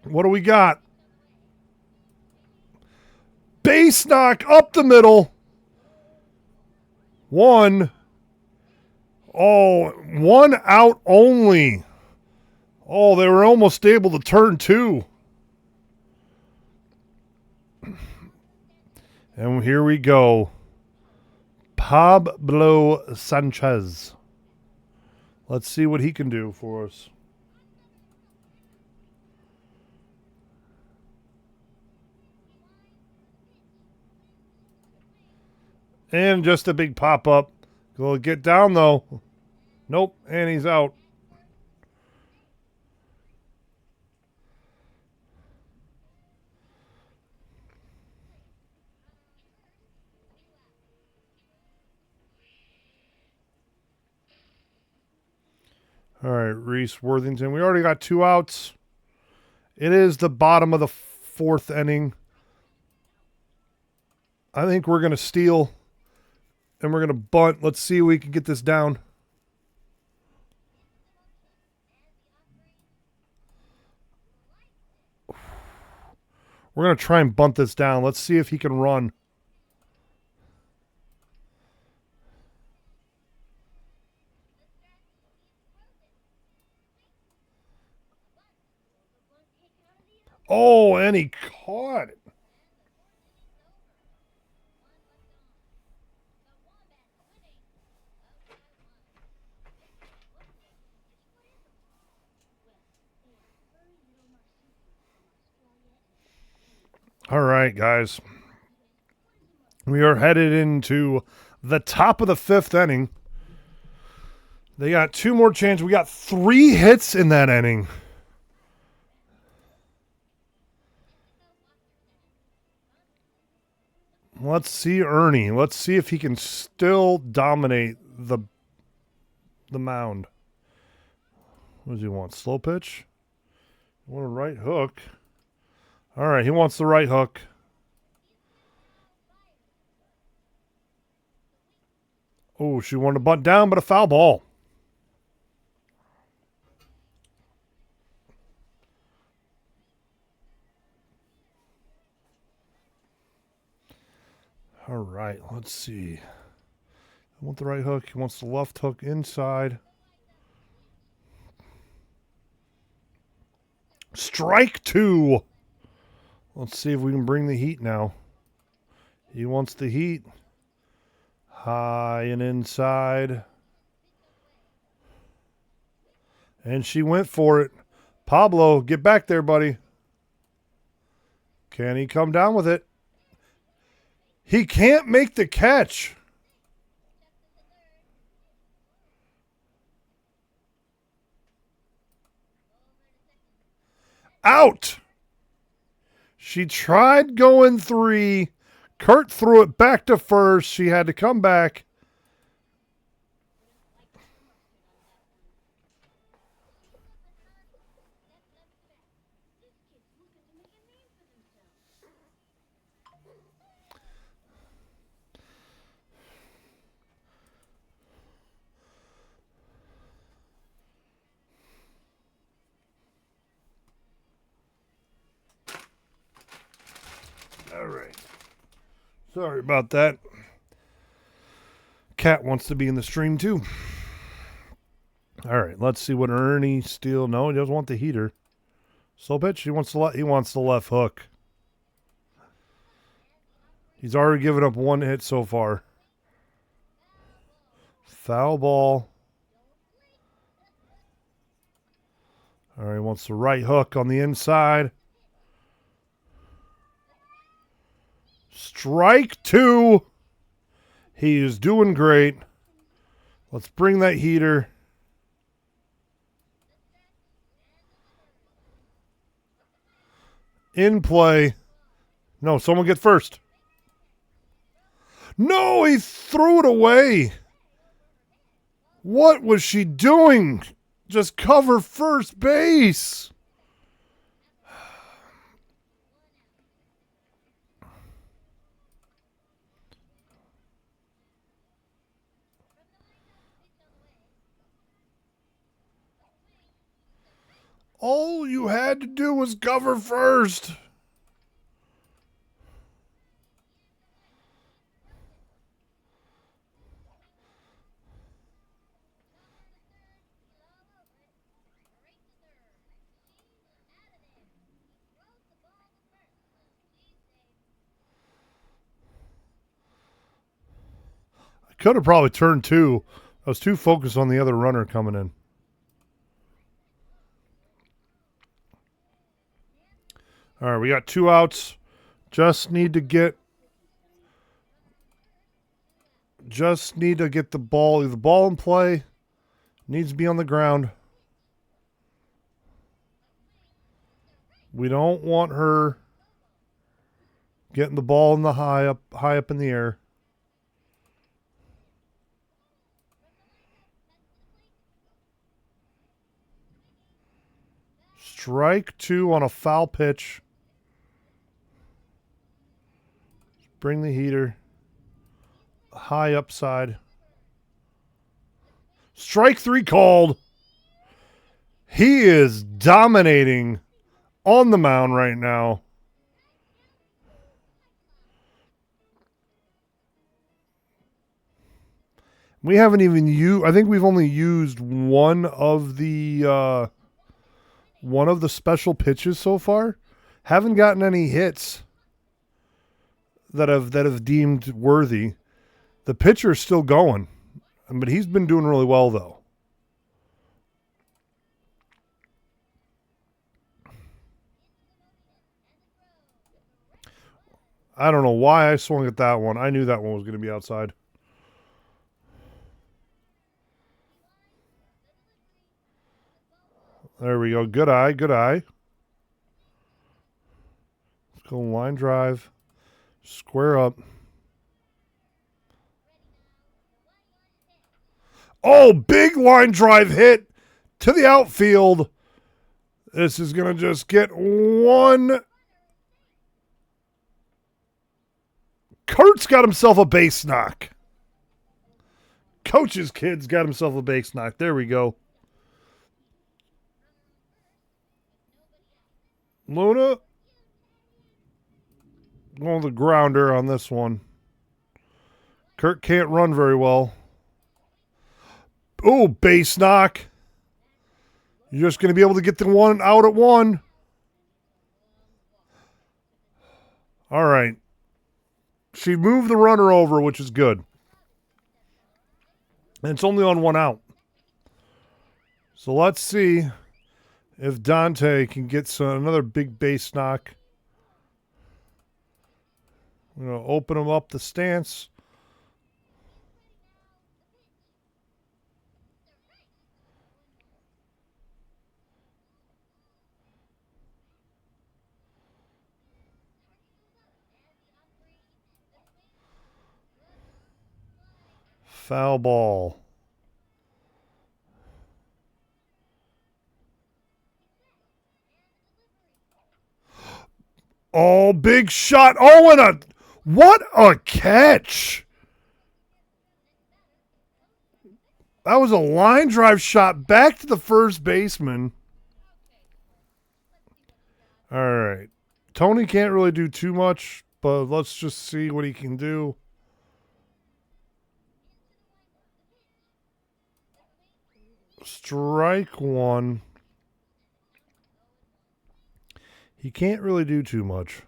What do we got? Base knock up the middle. 1. Oh, 1 out only. Oh, they were almost able to turn 2. And here we go. Pablo Sanchez. Let's see what he can do for us. And just a big pop-up. Will get down, though. Nope, and he's out. All right, Reese Worthington. We already got 2 outs. It is the bottom of the 4th inning. I think we're going to steal and we're going to bunt. Let's see if we can get this down. We're going to try and bunt this down. Let's see if he can run. Oh, and he caught it. All right, guys. We are headed into the top of the 5th inning. They got 2 more chances. We got 3 hits in that inning. Let's see Ernie. Let's see if he can still dominate the mound. What does he want? Slow pitch? Want a right hook? All right, he wants the right hook. Oh, she wanted to bunt down, but a foul ball. All right, let's see. I want the right hook. He wants the left hook inside. Strike 2. Let's see if we can bring the heat now. He wants the heat. High and inside. And she went for it. Pablo, get back there, buddy. Can he come down with it? He can't make the catch. Out. She tried going 3. Kurt threw it back to first. She had to come back. All right. Sorry about that. Cat wants to be in the stream too. All right, let's see what Ernie Steele. No, he doesn't want the heater. Slow pitch. He wants the left hook. He's already given up 1 hit so far. Foul ball. All right, he wants the right hook on the inside. Strike 2. He is doing great. Let's bring that heater. In play. No, someone get first. No, he threw it away. What was she doing? Just cover first base. All you had to do was cover first. I could have probably turned 2. I was too focused on the other runner coming in. All right, we got 2 outs. Just need to get the ball. The ball in play needs to be on the ground. We don't want her getting the ball in the high up in the air. Strike 2 on a foul pitch. Bring the heater. High upside. Strike 3 called. He is dominating on the mound right now. We haven't even used. I think we've only used one of the special pitches so far. Haven't gotten any hits that have deemed worthy. The pitcher's still going, but he's been doing really well though. I don't know why I swung at that one. I knew that one was going to be outside. There we go. Good eye. Good eye. Let's go line drive. Square up. Oh, big line drive hit to the outfield. This is going to just get one. Kurt's got himself a base knock. Coach's kid's got himself a base knock. There we go. Luna going the grounder on this one. Kurt can't run very well. Oh, base knock. You're just going to be able to get the one out at one. All right. She moved the runner over, which is good. And it's only on one out. So let's see if Dante can get another big base knock. I'm going to open him up the stance. Foul ball. Oh, big shot. Oh, and what a catch. That was a line drive shot back to the first baseman. All right. Tony can't really do too much, but let's just see what he can do. Strike one. He can't really do too much.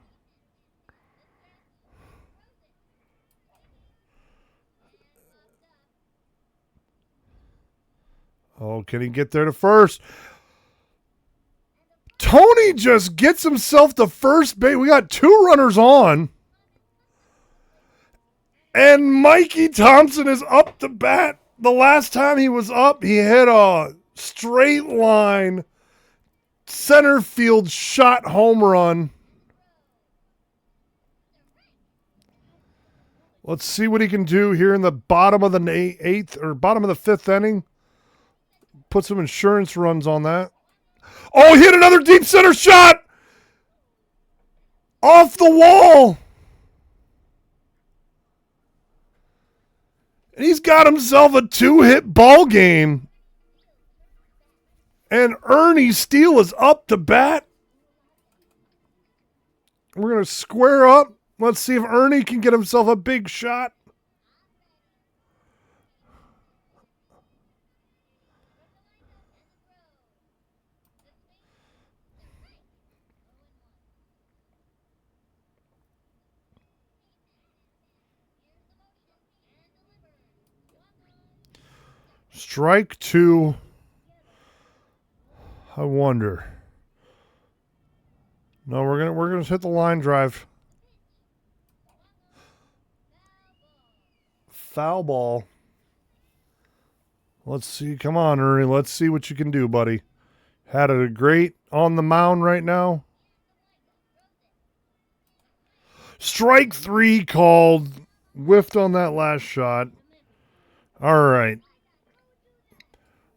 Oh, can he get there to first? Tony just gets himself to first base. We got two runners on. And Mikey Thompson is up to bat. The last time he was up, he hit a straight line center field shot home run. Let's see what he can do here in the bottom of the eighth or bottom of the fifth inning. Put some insurance runs on that. Oh, he hit another deep center shot off the wall. And he's got himself a two-hit ball game. And Ernie Steele is up to bat. We're going to square up. Let's see if Ernie can get himself a big shot. Strike two. I wonder. No, we're gonna hit the line drive. Foul ball. Let's see. Come on, Ernie. Let's see what you can do, buddy. Had a great on the mound right now. Strike three called. Whiffed on that last shot. All right.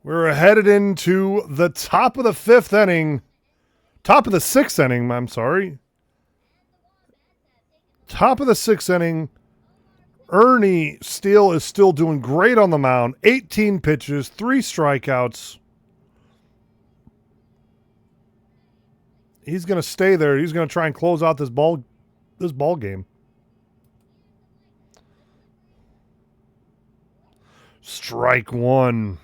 We're headed into the top of the fifth inning. Top of the sixth inning, I'm sorry. Top of the 6th inning. Ernie Steele is still doing great on the mound. 18 pitches, 3 strikeouts. He's going to stay there. He's going to try and close out this ball game. Strike 1.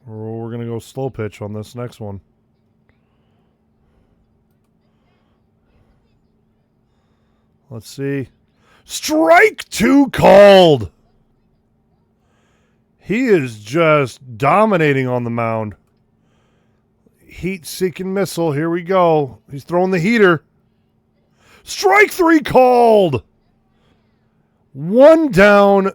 We're going to go slow pitch on this next one. Let's see. Strike 2 called. He is just dominating on the mound. Heat-seeking missile. Here we go. He's throwing the heater. Strike 3 called. 1 down.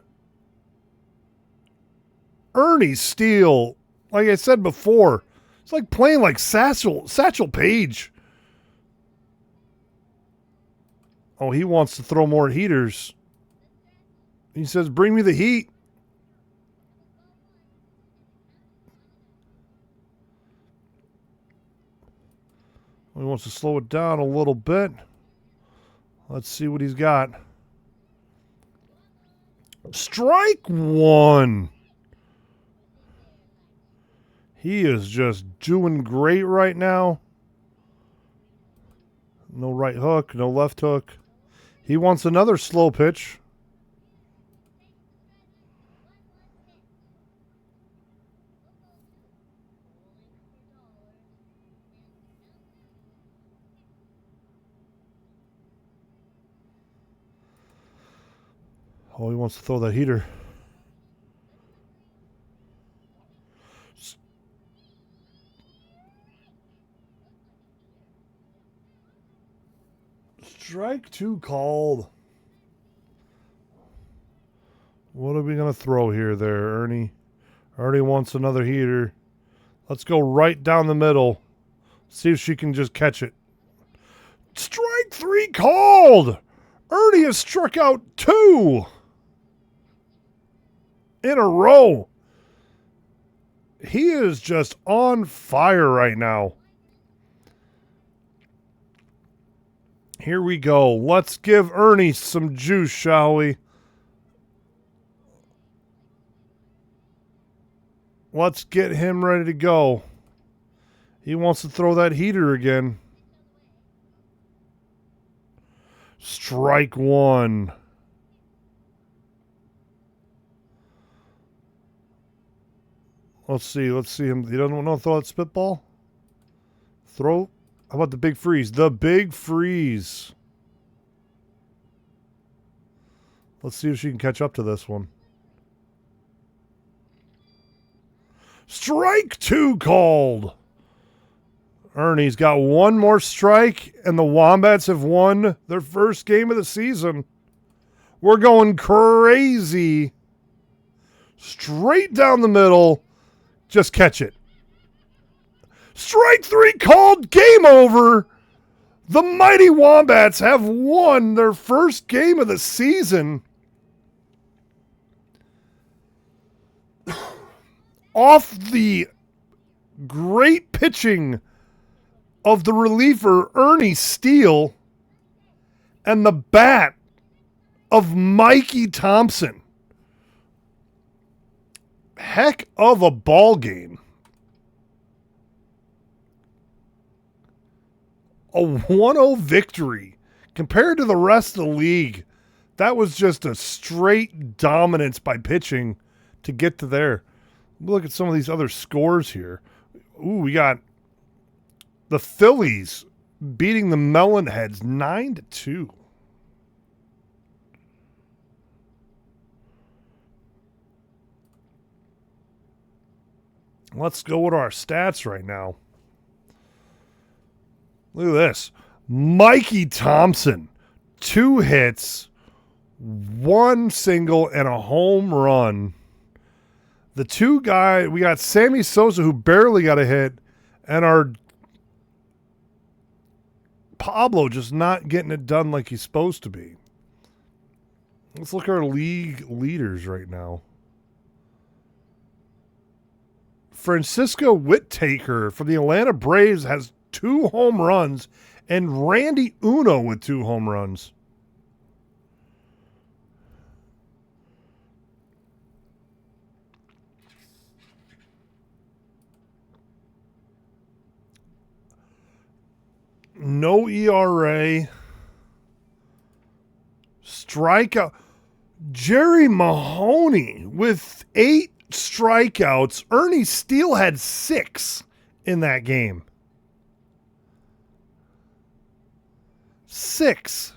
Ernie Steele, like I said before, it's like playing like Satchel Paige. Oh, he wants to throw more heaters. He says, bring me the heat. He wants to slow it down a little bit. Let's see what he's got. Strike 1. He is just doing great right now. No right hook, no left hook. He wants another slow pitch. Oh, he wants to throw that heater. Strike 2 called. What are we going to throw here there, Ernie? Ernie wants another heater. Let's go right down the middle. See if she can just catch it. Strike 3 called. Ernie has struck out 2 in a row. He is just on fire right now. Here we go. Let's give Ernie some juice, shall we? Let's get him ready to go. He wants to throw that heater again. Strike 1. Let's see him. He doesn't want to throw that spitball. Throw. How about the big freeze? The big freeze. Let's see if she can catch up to this one. Strike 2 called. Ernie's got one more strike, and the Wombats have won their first game of the season. We're going crazy. Straight down the middle. Just catch it. Strike 3 called. Game over. The mighty Wombats have won their first game of the season. Off the great pitching of the reliever Ernie Steele and the bat of Mikey Thompson. Heck of a ball game. A 1-0 victory compared to the rest of the league. That was just a straight dominance by pitching to get to there. Look at some of these other scores here. Ooh, we got the Phillies beating the Melonheads 9-2. Let's go with our stats right now. Look at this. Mikey Thompson, 2 hits, 1 single, and a home run. The 2 guys, we got Sammy Sosa, who barely got a hit, and our Pablo just not getting it done like he's supposed to be. Let's look at our league leaders right now. Francisco Whittaker from the Atlanta Braves has 2 home runs, and Randy Uno with 2 home runs. No ERA. Strikeout. Jerry Mahoney with 8 strikeouts. Ernie Steele had 6 in that game. 6.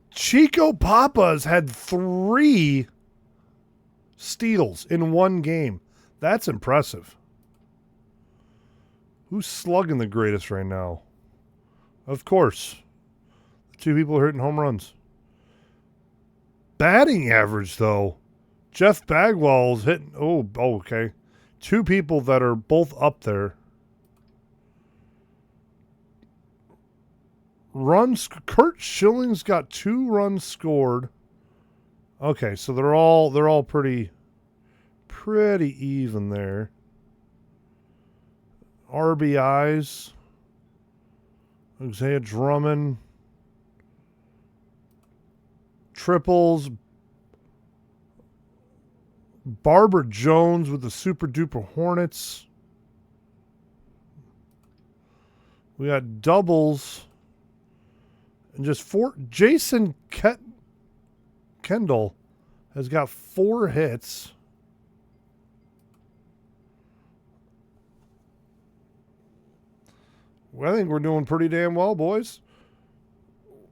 Chico Papas had 3 steals in one game. That's impressive. Who's slugging the greatest right now? Of course. The 2 people hitting home runs. Batting average, though. Jeff Bagwell's hitting... Oh, okay. 2 people that are both up there. Runs... Kurt Schilling's got 2 runs scored. Okay, so they're all pretty even there. RBIs. Isaiah Drummond. Triples. Barbara Jones with the Super Duper Hornets. We got doubles. And just 4. Jason Kendall has got 4 hits. Well, I think we're doing pretty damn well, boys.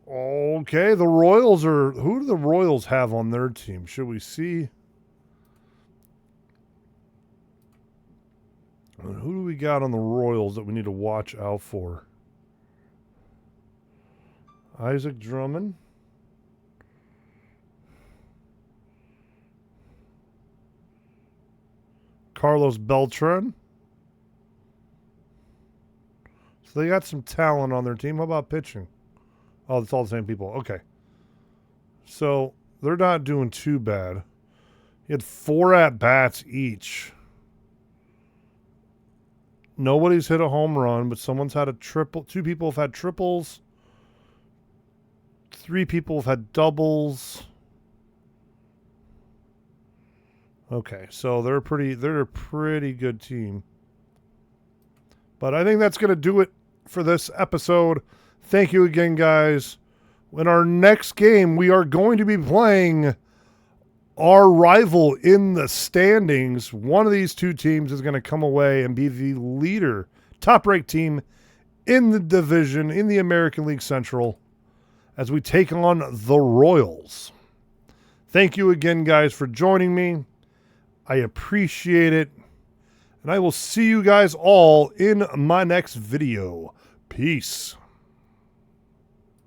Okay, the Royals are... Who do the Royals have on their team? Should we see? Who do we got on the Royals that we need to watch out for? Isaac Drummond. Carlos Beltran. So they got some talent on their team. How about pitching? Oh, it's all the same people. Okay. So they're not doing too bad. He had 4 at-bats each. Nobody's hit a home run, but someone's had a triple. 2 people have had triples. 3 people have had doubles. Okay, so they're a pretty good team. But I think that's going to do it for this episode. Thank you again, guys. In our next game, we are going to be playing our rival in the standings. One of these 2 teams is going to come away and be the leader, top-ranked team in the division, in the American League Central, as we take on the Royals. Thank you again, guys, for joining me. I appreciate it. And I will see you guys all in my next video. Peace.